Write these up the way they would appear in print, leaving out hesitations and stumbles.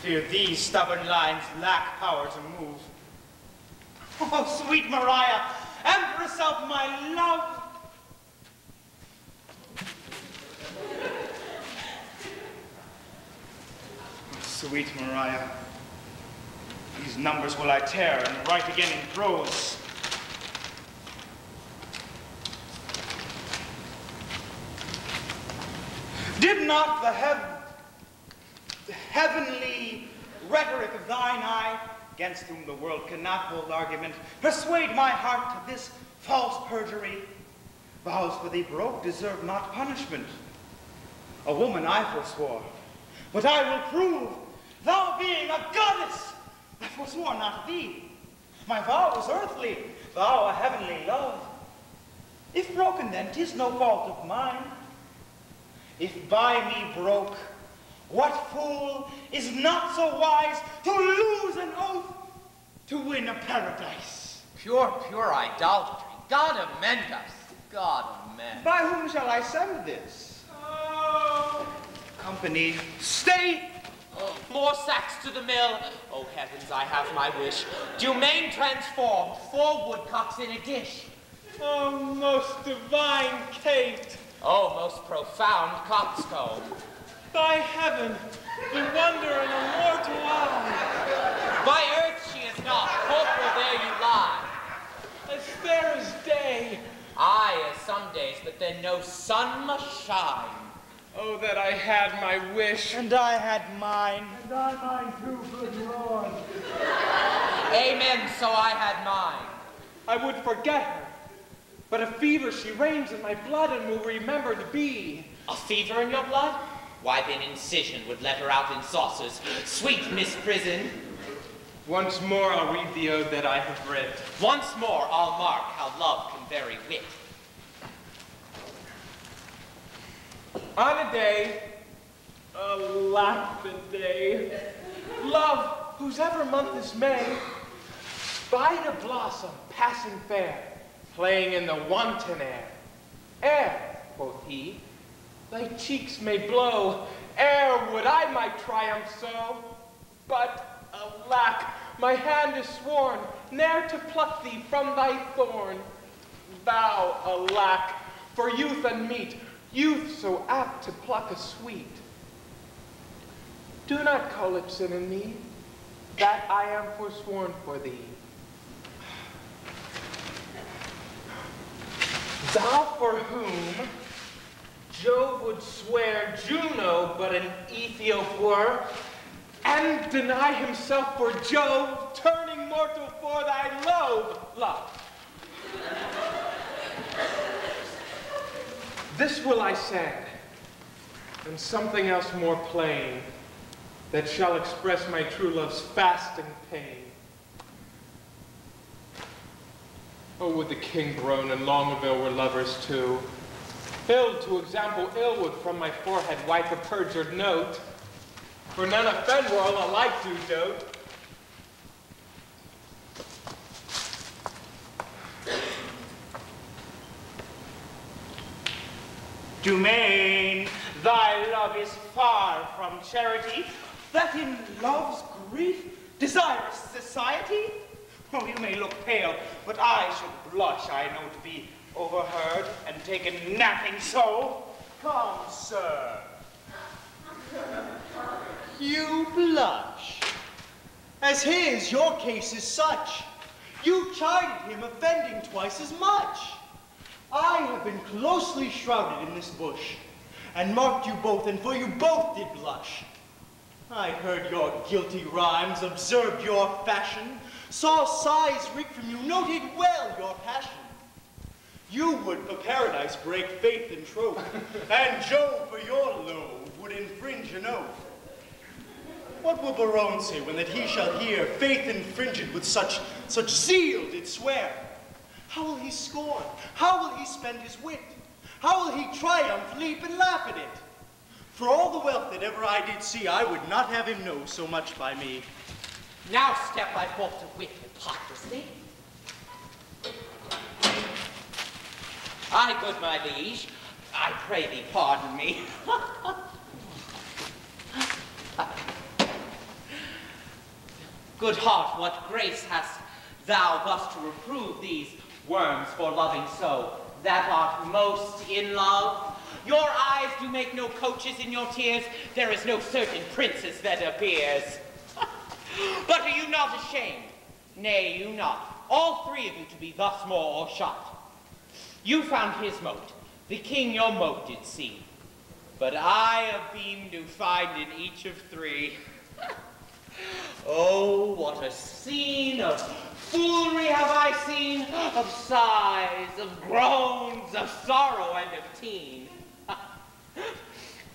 fear these stubborn lines lack power to move. Oh, sweet Maria, empress of my love! Sweet Maria, these numbers will I tear and write again in prose. Did not the heavenly rhetoric of thine eye, against whom the world cannot hold argument, persuade my heart to this false perjury? Vows for thee broke deserve not punishment. A woman I forswore, but I will prove, thou being a goddess, I forswore not thee. My vow was earthly, thou a heavenly love. If broken then, 'tis no fault of mine. If by me broke, what fool is not so wise to lose an oath to win a paradise? Pure idolatry. God amend us. God amend. By whom shall I send this? Oh, company, stay! Oh, more sacks to the mill. Oh, heavens, I have my wish. Domain transformed, 4 woodcocks in a dish. Oh, most divine Kate! Oh, most profound coxcomb. By heaven, the wonder in a mortal eye. By earth she is not, corporal there you lie. As fair as day. Aye, as some days, but then no sun must shine. Oh, that I had my wish. And I had mine. And I mine too, good Lord. Amen, so I had mine. I would forget her, but a fever she reigns in my blood and will remember to be. A fever in your blood? Why then incision would let her out in saucers. Sweet Miss Prison. Once more I'll read the ode that I have read. Once more I'll mark how love can vary wit. On a day, alack the day, love, whose ever month is May, spied a blossom passing fair, playing in the wanton air. Air, quoth he, thy cheeks may blow, ere would I my triumph sow. But, alack, my hand is sworn, ne'er to pluck thee from thy thorn. Thou, alack, for youth unmeet, youth so apt to pluck a sweet. Do not call it sin in me, that I am forsworn for thee. Thou for whom Jove would swear Juno but an Ethiop were, and deny himself for Jove, turning mortal for thy love. This will I send, and something else more plain, that shall express my true love's fasting pain. Oh, would the king groan, and long of ill were lovers too. Ill to example ill would from my forehead wipe a perjured note, for none offend where all alike do dote. Dumain, thy love is far from charity, that in love's grief desires society. Oh, you may look pale, but I should blush, I know, to be overheard and taken napping so. Come, sir. You blush. As his, your case is such. You chided him, offending twice as much. I have been closely shrouded in this bush, and marked you both, and for you both did blush. I heard your guilty rhymes, observed your fashion, saw sighs reek from you, noted well your passion. You would for paradise break faith and troth, and Jove for your load would infringe an oath. What will Barone say when that he shall hear faith infringed with such zeal did swear? How will he scorn? How will he spend his wit? How will he triumph, leap, and laugh at it? For all the wealth that ever I did see, I would not have him know so much by me. Now step I forth to wit hypocrisy. Aye, good my liege, I pray thee pardon me. Good heart, what grace hast thou thus to reprove these worms for loving so, that art most in love? Your eyes do make no coaches in your tears, there is no certain princess that appears. But are you not ashamed? Nay, you not, all three of you to be thus more o'ershot. You found his mote, the king your mote did see, but I a beam do find in each of three. Oh, what a scene of foolery have I seen, of sighs, of groans, of sorrow, and of teen.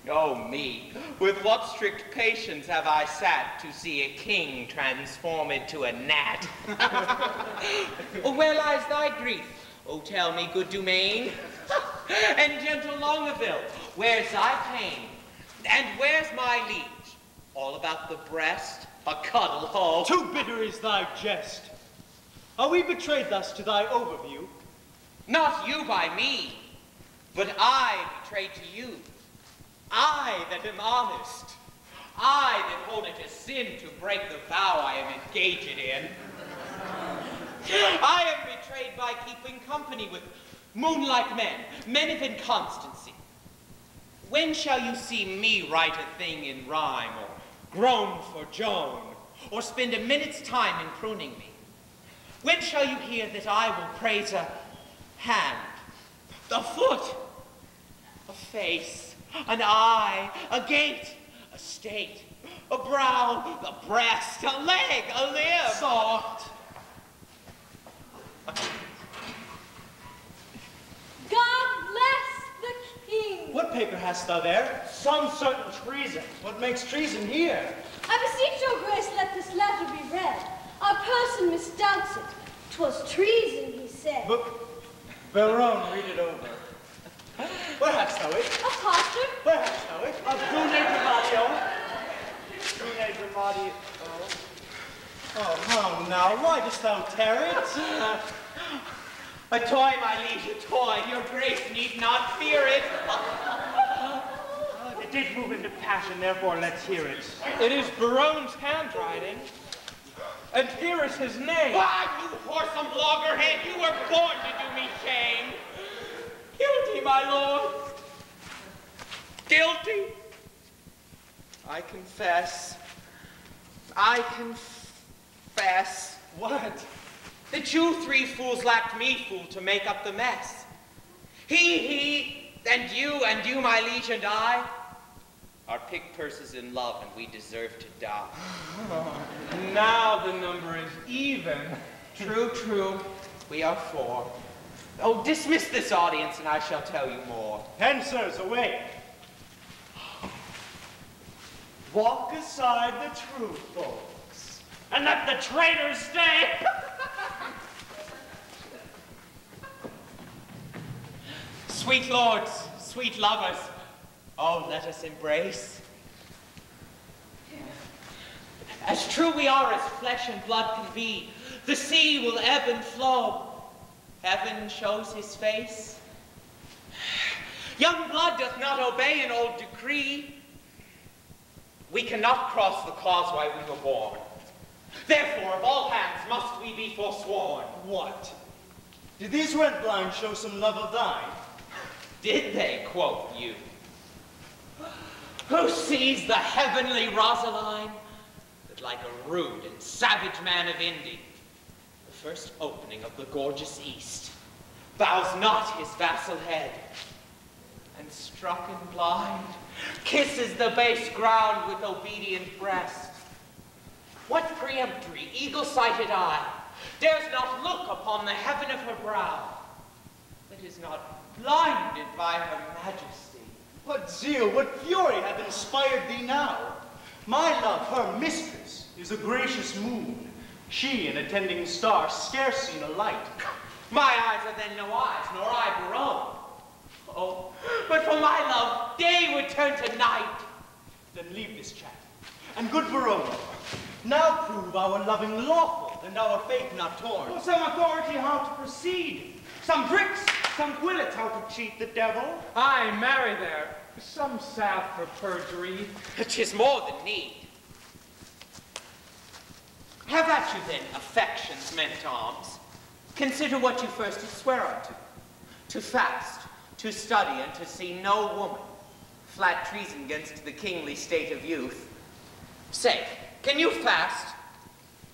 Oh me, with what strict patience have I sat to see a king transformed into a gnat. Oh, where lies thy grief? Oh, tell me, good Dumaine. And gentle Longaville, where's thy pain? And where's my liege? All about the breast, a cuddle hoe. Too bitter is thy jest. Are we betrayed thus to thy overview? Not you by me, but I betrayed to you. I that am honest. I that hold it a sin to break the vow I am engaged in. I am betrayed by keeping company with moonlight men, men of inconstancy. When shall you see me write a thing in rhyme, or groan for Joan, or spend a minute's time in pruning me? When shall you hear that I will praise a hand, a foot, a face, an eye, a gait, a state, a brow, a breast, a leg, a limb? Soft. God bless the king. What paper hast thou there? Some certain treason. What makes treason here? I beseech your grace, let this letter be read. Our person misdoubts it. 'Twas treason, he said. Baron, read it over. Where hast thou it? A posture? Where hast thou it? A brune dramadio. Brune dramadio. Oh, how now? Why dost thou tear it? A toy, my liege, a toy. Your grace need not fear it. It did move into passion, therefore let's hear it. It is Baron's handwriting, and here is his name. Ah, you whoresome loggerhead, you were born to do me shame. Guilty, my lord. Guilty. I confess. I confess. What? That you three fools lacked me, fool, to make up the mess. He, and you, my liege, and I, are pick purses in love, and we deserve to die. Now the number is even. True, true. We are four. Oh, dismiss this audience, and I shall tell you more. Pensers, away. Walk aside the true folks, and let the traitors stay. Sweet lords, sweet lovers, oh, let us embrace. As true we are as flesh and blood can be, the sea will ebb and flow. Heaven shows his face. Young blood doth not obey an old decree. We cannot cross the causeway we were born. Therefore, of all hands must we be forsworn. What? Did these red blinds show some love of thine? Did they, quoth you? Who sees the heavenly Rosaline, that like a rude and savage man of Indy, the first opening of the gorgeous East, bows not his vassal head, and struck and blind, kisses the base ground with obedient breast? What peremptory, eagle-sighted eye dares not look upon the heaven of her brow, that is not blinded by her majesty? What zeal, what fury hath inspired thee now? My love, her mistress, is a gracious moon. She, an attending star, scarce seen a light. My eyes are then no eyes, nor I Baron. Oh, but for my love, day would turn to night. Then leave this chat. And good Baron, now prove our loving lawful, and our faith not torn. Well, some authority how to proceed. Some tricks, some quillets how to cheat the devil. Aye, marry there. Some salve for perjury. 'Tis more than need. grant you then affections meant arms, consider what you first did swear unto: to fast, to study, and to see no woman. Flat treason against the kingly state of youth. Say, can you fast?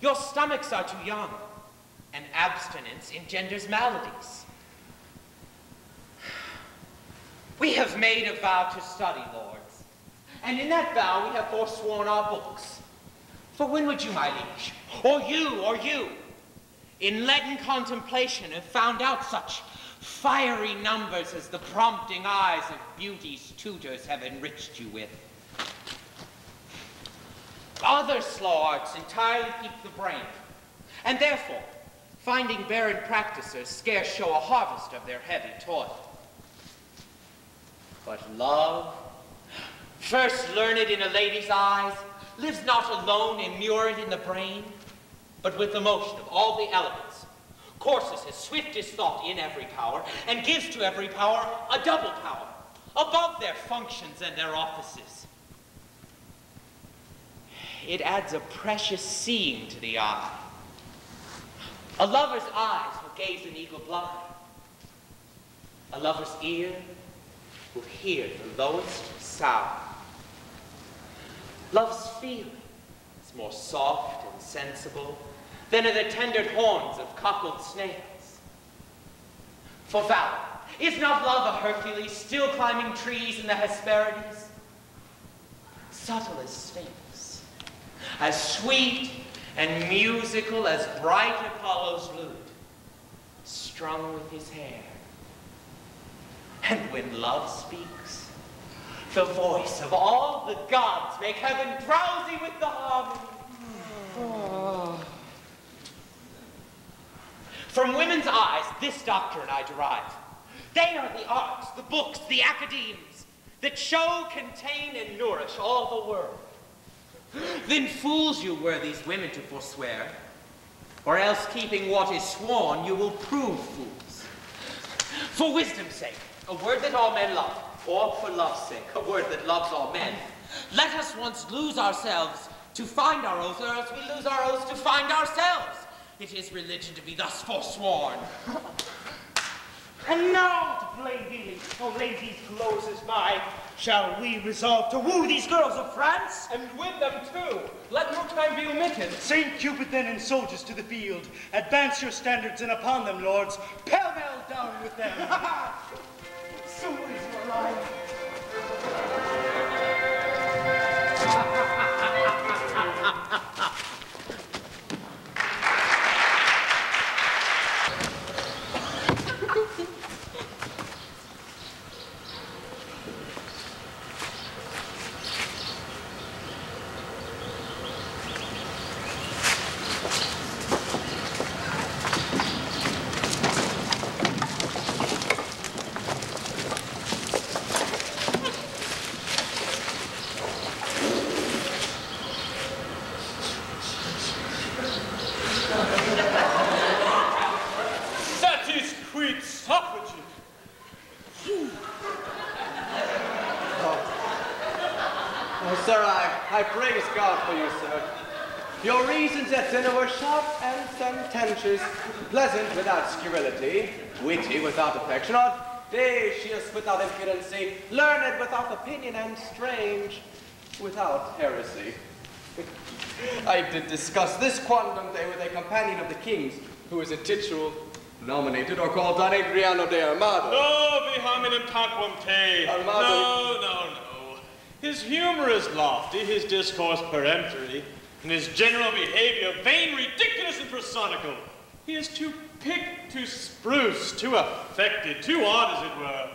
Your stomachs are too young, and abstinence engenders maladies. We have made a vow to study, lords, and in that vow we have forsworn our books. For when would you, my liege, or you, in leaden contemplation have found out such fiery numbers as the prompting eyes of beauty's tutors have enriched you with? Other slow arts entirely keep the brain, and therefore, finding barren practicers scarce show a harvest of their heavy toil. But love, first learned in a lady's eyes, lives not alone immured in the brain, but with the motion of all the elements, courses his swiftest thought in every power, and gives to every power a double power, above their functions and their offices. It adds a precious seeing to the eye. A lover's eyes will gaze an eagle blind. A lover's ear will hear the lowest sound. Love's feeling is more soft and sensible than are the tender horns of cockled snails. For valor, is not love a Hercules still climbing trees in the Hesperides? Subtle as Sphinx, as sweet and musical as bright Apollo's lute, strung with his hair. And when love speaks, the voice of all the gods make heaven drowsy with the harmony. Oh. From women's eyes, this doctrine I derive. They are the arts, the books, the academes, that show, contain, and nourish all the world. Then fools you were these women to forswear, or else keeping what is sworn, you will prove fools. For wisdom's sake, a word that all men love, or for love's sake, a word that loves all men, let us once lose ourselves to find our oaths, or else we lose our oaths to find ourselves. It is religion to be thus forsworn. And now to play thee, O ladies closes by, shall we resolve to woo these girls of France? And with them too. Let no time be omitted. Saint Cupid then and soldiers to the field. Advance your standards and upon them, lords. Pell-mell down with them. So is your life. I praise God for you, sir. Your reasons at dinner were sharp and sententious, pleasant without scurrility, witty without affection, audacious without impudence, learned without opinion, and strange without heresy. I did discuss this quondam day with a companion of the king's, who is a titular, nominated, or called Don Adriano de Armado. No, vi hominem tanquam te. Armado. No. His humor is lofty, his discourse peremptory, and his general behavior vain, ridiculous, and personical. He is too picked, too spruce, too affected, too odd, as it were.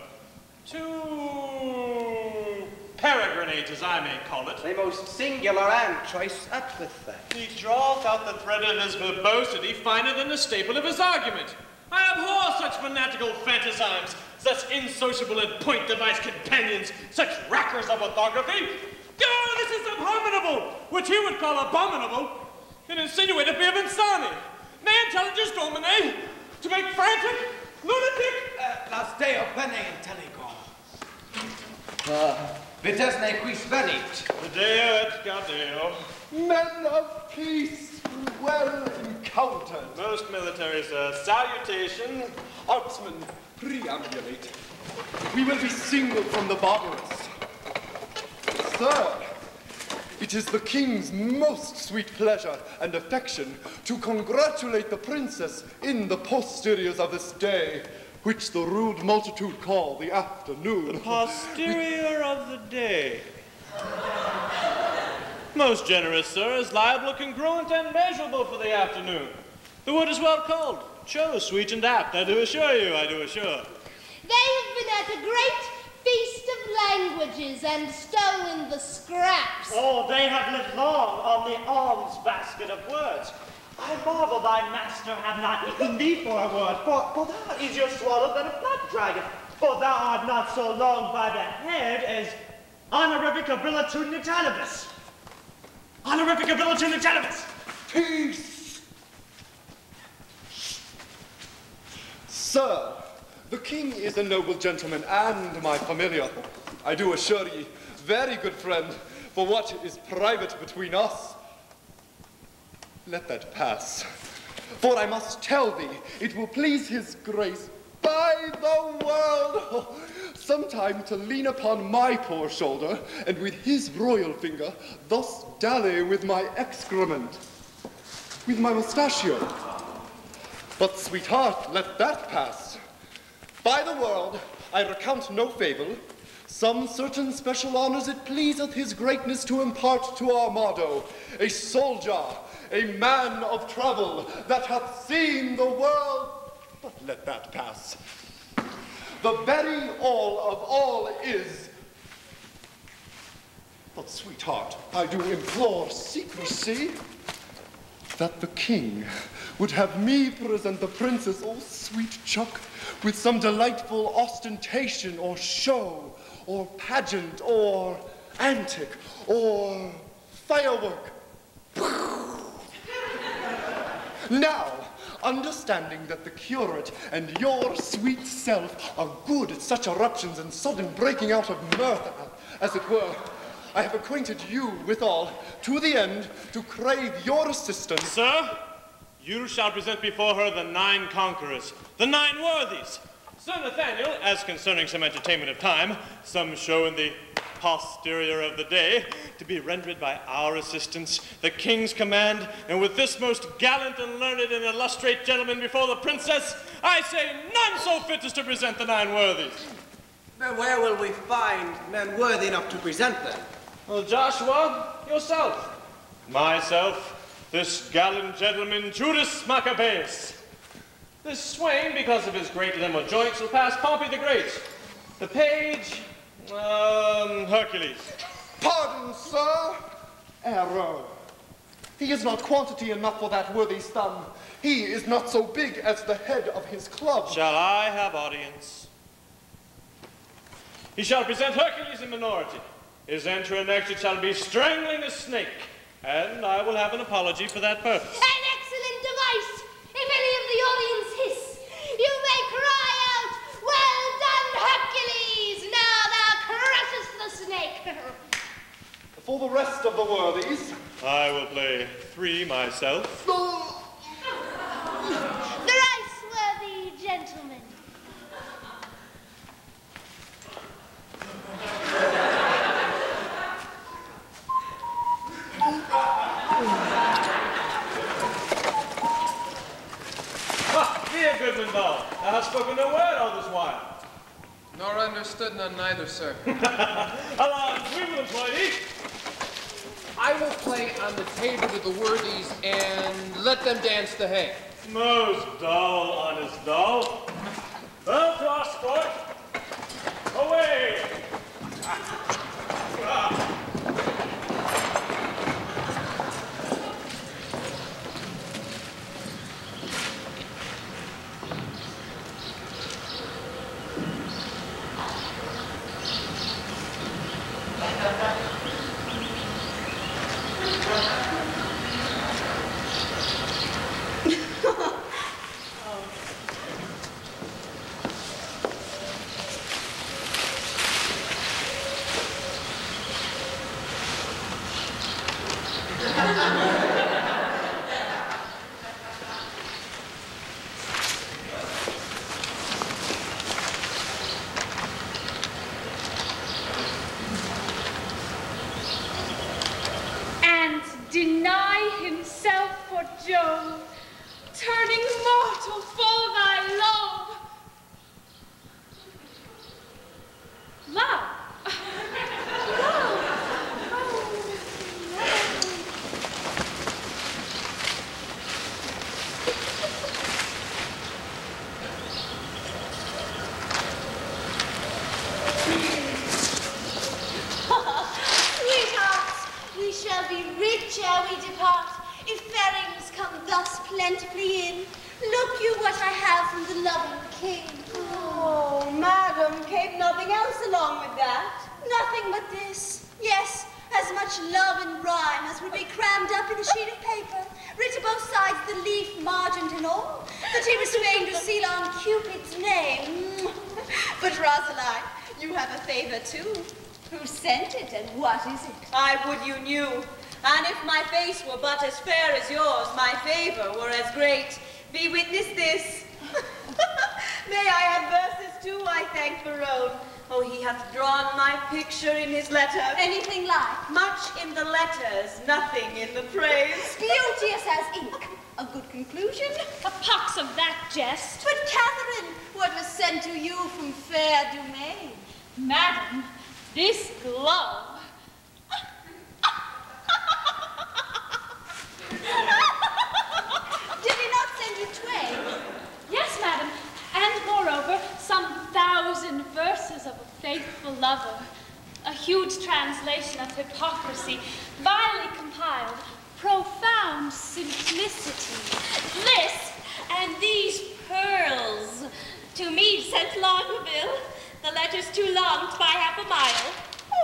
Too peregrinate, as I may call it. A most singular and choice epithet. He draweth out the thread of his verbosity finer than the staple of his argument. I abhor such fanatical phantasms, such insociable and point-device companions, such rackers of orthography. Oh, this is abominable, which he would call abominable, and insinuateth me of insani. Man-intelligence domine, to make frantic, lunatic. Las Deo bene intelligo. Vitesne quis venit. Deo et Gaudeo. Men of peace, well encountered. Most military, sir. Salutation. Artsmen, preambulate. We will be singled from the barbarous. Sir, it is the king's most sweet pleasure and affection to congratulate the princess in the posteriors of this day, which the rude multitude call the afternoon. The posterior of the day. Most generous, sir, is liable, congruent, and measurable for the afternoon. The word is well called. Chose, sweet, and apt, I do assure you, I do assure. They have been at a great feast of languages and stolen the scraps. Oh, they have lived long on the alms basket of words. I marvel thy master have not eaten thee for a word, for thou is easier swallowed than a flat dragon, for thou art not so long by the head as honorificabilitur natalibus. Honorificabilitur natalibus. Peace! Sir, the king is a noble gentleman and my familiar. I do assure ye, very good friend, for what is private between us, let that pass. For I must tell thee, it will please his grace by the world sometime to lean upon my poor shoulder, and with his royal finger thus dally with my excrement, with my mustachio. But sweetheart, let that pass. By the world, I recount no fable. Some certain special honors it pleaseth his greatness to impart to Armado, a soldier, a man of travel, that hath seen the world. But let that pass. The very all of all is. But sweetheart, I do implore secrecy, that the king would have me present the princess, oh sweet Chuck, with some delightful ostentation or show, or pageant, or antic, or firework. Now, understanding that the curate and your sweet self are good at such eruptions and sudden breaking out of mirth, as it were, I have acquainted you withal, to the end to crave your assistance. Sir, you shall present before her the 9 conquerors, the 9 worthies. Sir Nathaniel, as concerning some entertainment of time, some show in the posterior of the day, to be rendered by our assistance, the king's command, and with this most gallant and learned and illustrate gentleman before the princess, I say none so fit as to present the 9 worthies. Then where will we find men worthy enough to present them? Well, Joshua, yourself. Myself, this gallant gentleman, Judas Maccabeus. This swain, because of his great limb of joints, will pass Pompey the Great. The page, Hercules. Pardon, sir. Error. He is not quantity enough for that worthy's thumb. He is not so big as the head of his club. Shall I have audience? He shall present Hercules in minority. His entry and exit shall be strangling a snake, and I will have an apology for that purpose. An excellent device! If any of the audience hiss, you may cry out, "Well done, Hercules! Now thou crushest the snake!" For the rest of the worthies, I will play 3 myself. Thrice worthy gentlemen. Dear Goodman Doll, thou hast spoken no word all this while. Nor understood none neither, sir. Allons, we will employ thee. I will play on the table to the worthies and let them dance the hay. Most dull, honest doll. Well, to our sport. Away! show, turning mortal for thy love. Love. Sweethearts, we shall be rich ere we depart, if fairings come thus plentifully in. Look you what I have from the loving king. Oh, madam, came nothing else along with that? Nothing but this. Yes, as much love and rhyme as would be crammed up in a sheet of paper, written both sides, the leaf, margent and all, that he was fain to seal on Cupid's name. But Rosaline, you have a favor too. Who sent it and what is it? I would you knew. And if my face were but as fair as yours, my favor were as great. Be witness this. May I have verses too, I thank Barone. Oh, he hath drawn my picture in his letter. Anything like? Much in the letters, nothing in the praise. Beauteous as ink. A good conclusion. A pox of that jest. But Catherine, what was sent to you from fair Dumaine? Madam, this glove. Did he not send you twain? Yes, madam, and moreover, some 1,000 verses of a faithful lover. A huge translation of hypocrisy, vilely compiled, profound simplicity. This and these pearls, to me sent Longueville. The letter's too long by half a mile.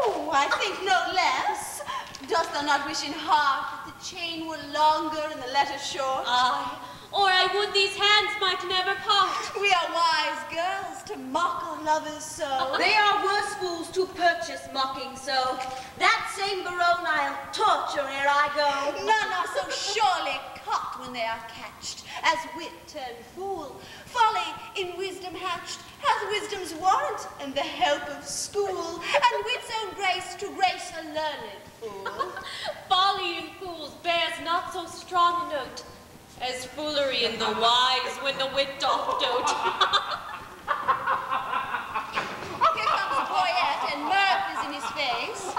Oh, I think no less. Dost thou not wish in heart that the chain were longer and the letter short? Aye, or I would these hands might never part. We are wise girls to mock our lovers so. They are worse fools to purchase mocking so. That same Barone I'll torture ere I go. None are so surely caught when they are catched, as wit turned fool. Folly in wisdom hatched hath wisdom's warrant and the help of school, and wit's own grace to grace a learned fool. Folly in fools bears not so strong a note as foolery in the wise when the wit doth dote. Here comes Boyette, and mirth is in his face.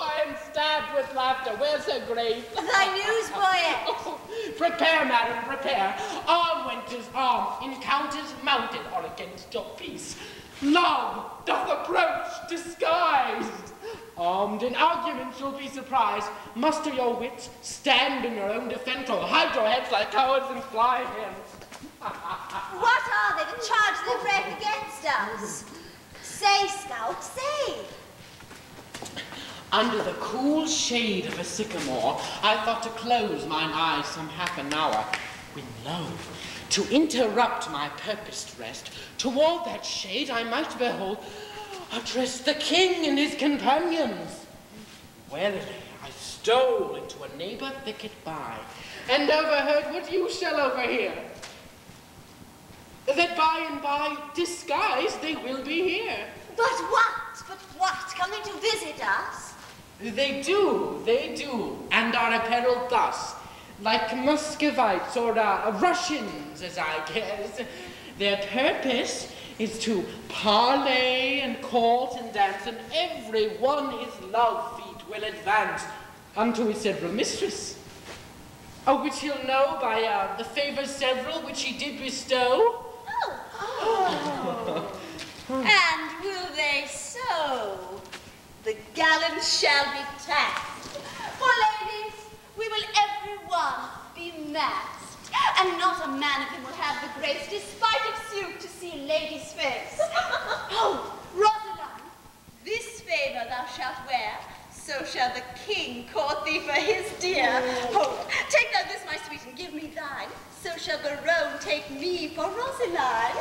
I am stabbed with laughter. Where's her grave? Thy news, Boyette. Prepare, madam, prepare. Arm went arm, encounters mounted, or against your peace. Love doth approach disguised. Armed in argument shall be surprised. Muster your wits, stand in your own defense, or hide your heads like cowards and fly hence. What are they that charge their breath against us? Say, Scout, say. Under the cool shade of a sycamore, I thought to close mine eyes some half an hour, when lo, to interrupt my purposed rest, toward that shade I might behold, address the king and his companions. Warily I stole into a neighbor thicket by, and overheard what you shall overhear, that by and by, disguised, they will be here. But what, coming to visit us? They do, and are apparelled thus, like Muscovites or Russians, as I guess. Their purpose is to parley and court and dance, and every one his love feet will advance unto his several mistress, which he'll know by the favours several which he did bestow. And will they so? The gallants shall be taxed. For ladies, we will every one be masked, and not a man of them will have the grace, despite of suit, to see a lady's face. Oh, Rosaline, this favour thou shalt wear, so shall the king court thee for his dear. Oh, take thou this, my sweet, and give me thine. So shall Barone take me for Rosaline.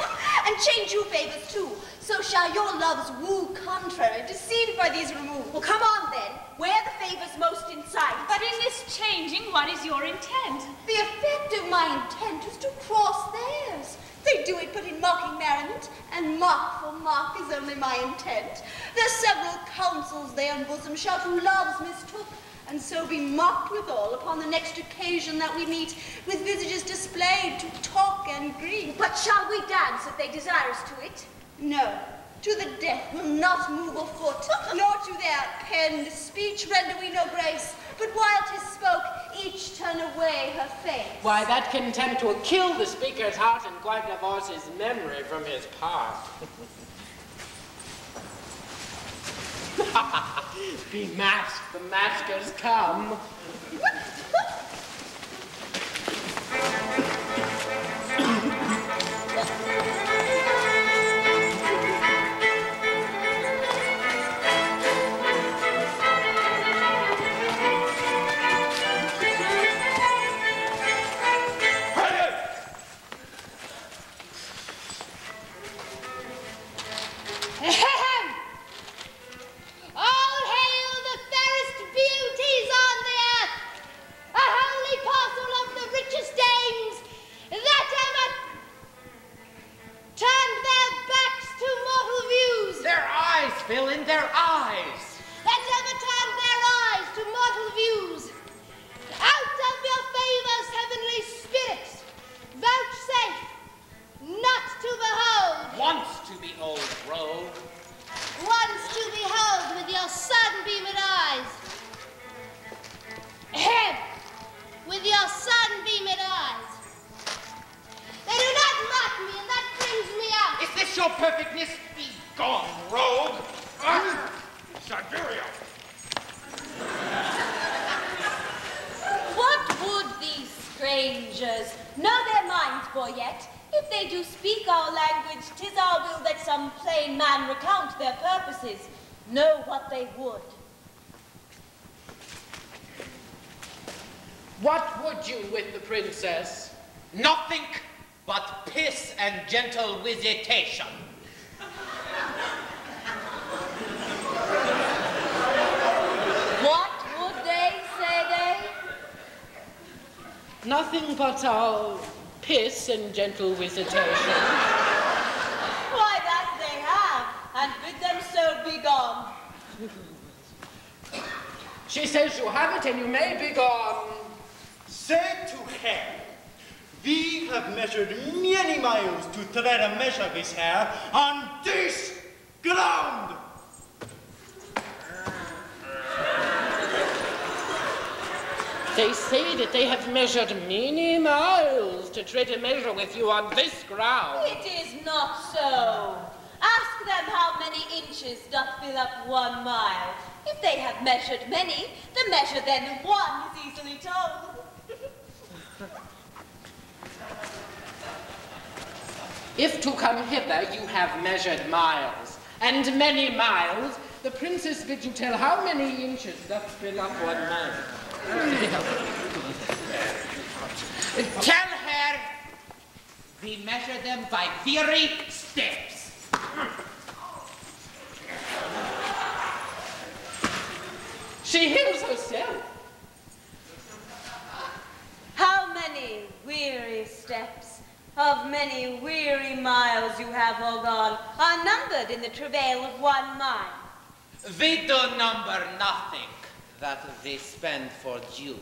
and change you favors too. So shall your loves woo contrary, deceived by these removes. Well, come on then. Where are the favors most in sight? But in this changing, what is your intent? The effect of my intent is to cross theirs. They do it but in mocking merriment, and mock for mock is only my intent. Their several counsels they unbosom shall to loves mistook, and so be mocked withal upon the next occasion that we meet, with visages displayed to talk and greet. But shall we dance if they desire us to it? No, to the death will not move a foot, nor to their penned speech render we no grace, but while 'tis spoke, each turn away her face. Why, that contempt will kill the speaker's heart and quite divorce his memory from his part. Be masked, the maskers come. Fill in their eyes. That never turned their eyes to mortal views. Out of your favors, heavenly spirits, vouchsafe not to behold. Once to behold, rogue. Once to behold with your sun-beamed eyes. Ahem! With your sun-beamed eyes. They do not mock me, and that brings me out. Is this your perfectness? Be gone, rogue. Siberia. What would these strangers know their minds for yet? If they do speak our language, 'tis our will that some plain man recount their purposes. Know what they would. What would you with the princess? Nothing but piss and gentle visitation. What would they, say they? Nothing but our piss and gentle visitation. Why, that they have, and bid them so be gone. She says you have it and you may be gone. Say to her, we have measured many miles to tread a measure this hair on this ground. They say that they have measured many miles to tread a measure with you on this ground. It is not so. Ask them how many inches doth fill up 1 mile. If they have measured many, the measure then of 1 is easily told. If to come hither you have measured miles, and many miles, the princess bids you tell how many inches doth fill up 1 mile. Tell her we measure them by very steps. She hears herself. How many weary steps of many weary miles you have all gone are numbered in the travail of 1 mile. We do number nothing that we spend for you.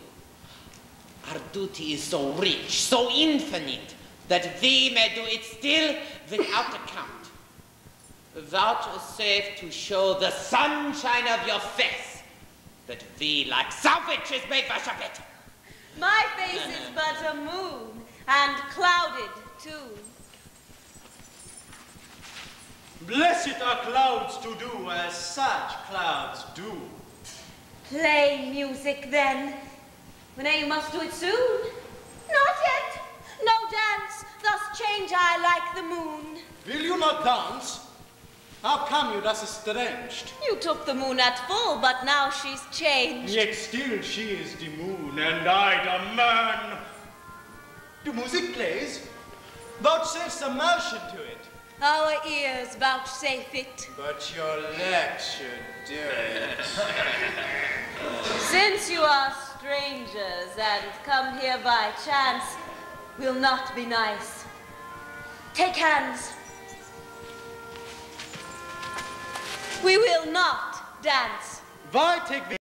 Our duty is so rich, so infinite, that we may do it still without account. Vouchsafe to show the sunshine of your face, that we like savages may worship it. My face is but a moon, and clouded too. Blessed are clouds to do as such clouds do. Play music then. Nay, you must do it soon. Not yet. No dance, thus change I like the moon. Will you not dance? How come you thus estranged? You took the moon at full, but now she's changed. Yet still she is the moon, and I the man. The music plays. Vouchsafe some motion to it. our ears vouchsafe it. But your legs should do it. Since you are strangers and come here by chance, we'll not be nice. Take hands. We will not dance. Why take